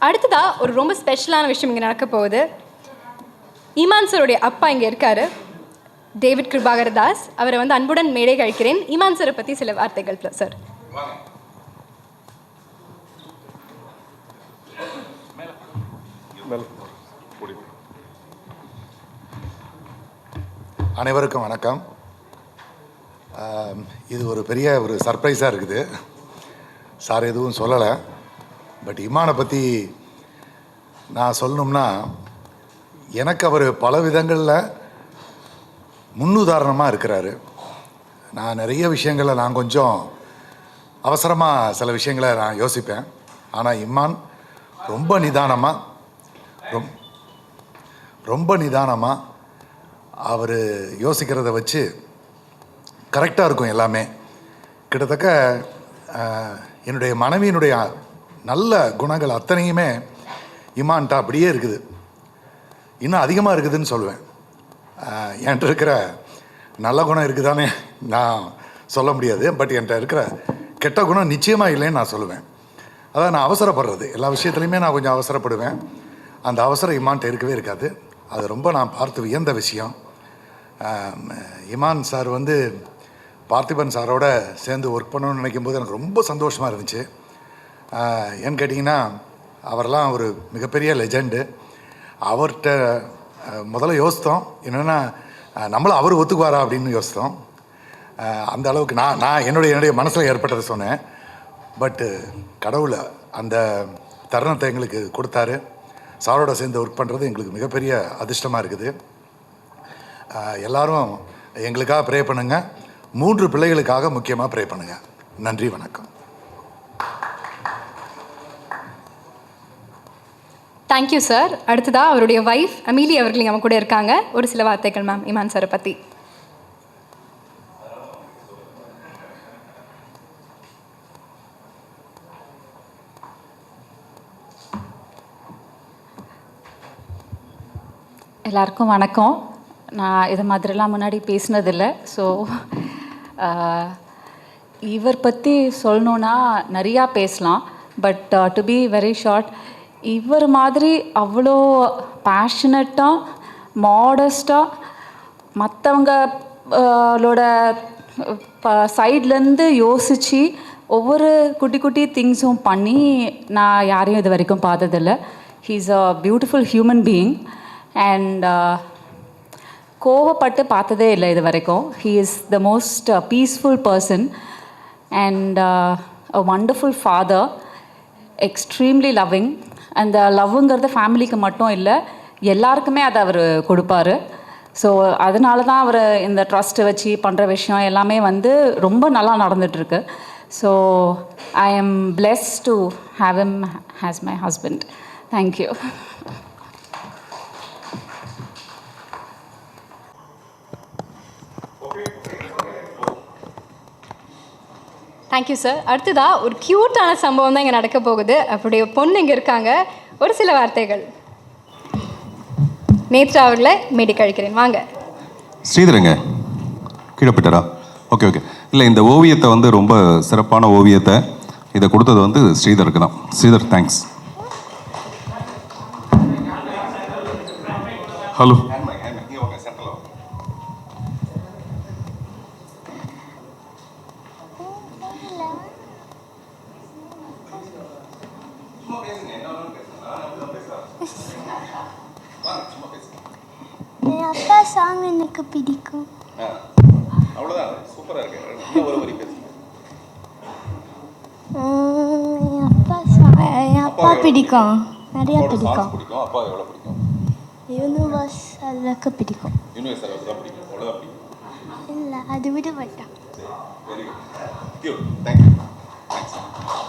அடுத்ததாக ஒரு ரொம்ப ஸ்பெஷலான விஷயம் இங்கே நடக்க போகுது. ஈமான் சாருடைய அப்பா இங்கே இருக்கார், டேவிட் கிருபாகர் தாஸ். அவரை வந்து அன்புடன் மேடை கழிக்கிறேன். ஈமான் சாரை பற்றி சில வார்த்தைகள் சார். அனைவருக்கும் வணக்கம். இது ஒரு பெரிய சர்ப்ரைஸாக இருக்குது. சார் எதுவும் சொல்லலை. பட் இமானை பற்றி நான் சொல்லணும்னா, எனக்கு அவர் பல விதங்களில் முன்னுதாரணமாக இருக்கிறாரு. நான் நிறைய விஷயங்களை நான் கொஞ்சம் அவசரமாக சில விஷயங்களை நான் யோசிப்பேன். ஆனால் இமான் ரொம்ப நிதானமாக அவர் யோசிக்கிறத வச்சு கரெக்டாக இருக்கும் எல்லாமே. கிட்டத்தட்ட என்னுடைய மனைவியினுடைய நல்ல குணங்கள் அத்தனையுமே இமான்ட்ட அப்படியே இருக்குது. இன்னும் அதிகமாக இருக்குதுன்னு சொல்லுவேன். என்கிட்ட இருக்கிற நல்ல குணம் இருக்குதானே நான் சொல்ல முடியாது. பட் என்கிட்ட இருக்கிற கெட்ட குணம் நிச்சயமாக இல்லைன்னு நான் சொல்லுவேன். அதான் நான் அவசரப்படுறது, எல்லா விஷயத்துலையுமே நான் கொஞ்சம் அவசரப்படுவேன். அந்த அவசரம் இமான்ட்ட இருக்கவே இருக்காது. அது ரொம்ப நான் பார்த்து வியந்த விஷயம். இமான் சார் வந்து பார்த்திபன் சாரோட சேர்ந்து ஒர்க் பண்ணணும்னு நினைக்கும் போது எனக்கு ரொம்ப சந்தோஷமாக இருந்துச்சு. ஏன்னு கேட்டிங்கன்னா, அவரெல்லாம் ஒரு மிகப்பெரிய லெஜெண்டு. அவர்கிட்ட முதல்ல யோசித்தோம் என்னென்னா, நம்மளும் அவர் ஒத்துக்குவாரா அப்படின்னு யோசித்தோம். அந்த அளவுக்கு நான் என்னுடைய மனசில் ஏற்பட்டதை சொன்னேன். பட்டு கடவுள் அந்த தருணத்தை எங்களுக்கு கொடுத்தாரு. சாரோட சேர்ந்து ஒர்க் பண்ணுறது எங்களுக்கு மிகப்பெரிய அதிர்ஷ்டமாக இருக்குது. எல்லாரும் எங்களுக்காக ப்ரே பண்ணுங்கள். 3 பிள்ளைகளுக்காக முக்கியமாக ப்ரே பண்ணுங்கள். நன்றி, வணக்கம். Thank you sir. அடுத்ததாக அவருடைய வைஃப் அமீலி அவர்கள் நம்ம கூட இருக்காங்க. ஒரு சில வார்த்தைகள் மேம் இமான் சாரை பற்றி. எல்லாருக்கும் வணக்கம். நான் இது மாதிரிலாம் முன்னாடி பேசினதில்லை. ஸோ இவர் பற்றி சொல்லணுன்னா நிறையா பேசலாம். But to be very short, இவர் மாதிரி அவ்வளோ பேஷனட்டாக மாடஸ்டாக மற்றவங்களோட சைட்லேருந்து யோசித்து ஒவ்வொரு குட்டி குட்டி திங்ஸும் பண்ணி நான் யாரையும் இது வரைக்கும் பார்த்ததில்லை. He is a beautiful human being. And கோவப்பட்டு பார்த்ததே இல்லை இது வரைக்கும். He is the most peaceful person and a wonderful father, extremely loving. அந்த லவ்வுங்கிறது ஃபேமிலிக்கு மட்டும் இல்லை, எல்லாருக்குமே அதை அவர் கொடுப்பார். ஸோ அதனால தான் அவர் இந்த ட்ரஸ்ட்டை வச்சு பண்ணுற விஷயம் எல்லாமே வந்து ரொம்ப நல்லா நடந்துகிட்ருக்கு. So I am blessed to have him as my husband. Thank you. Thank you sir. அடுத்ததாக ஒரு க்யூட்டான சம்பவம் தான் இங்கே நடக்க போகுது. அப்படியே பொண்ணு இங்கே இருக்காங்க. ஒரு சில வார்த்தைகள். நேத்ரா அவர்களை மேடை கழிக்கிறேன். வாங்க. ஸ்ரீதருங்க கீழே போயிட்டாரா? Okay okay. இல்லை, இந்த ஓவியத்தை வந்து ரொம்ப சிறப்பான ஓவியத்தை இதை கொடுத்தது வந்து ஸ்ரீதருக்கு தான். ஸ்ரீதர், தேங்க்ஸ். ஹலோ. என் அப்பா சாங் எனக்கு பிடிக்கும். அவ்வளோதான், சூப்பராக இருக்கு. ஒரு வரி பேசுங்க. என் அப்பா பிடிக்கும், நிறையா பிடிக்கும். அப்பா எவ்வளோ பிடிக்கும்? யூனிவர்ஸ் அளவுக்கு பிடிக்கும். யூனிவர்ஸ் அளவுக்கு தான் பிடிக்கும், அவ்வளோதான் பிடிக்கும். இல்லை, அது விட மாட்டான். Very good, thank you. தேங்க்ஸ்.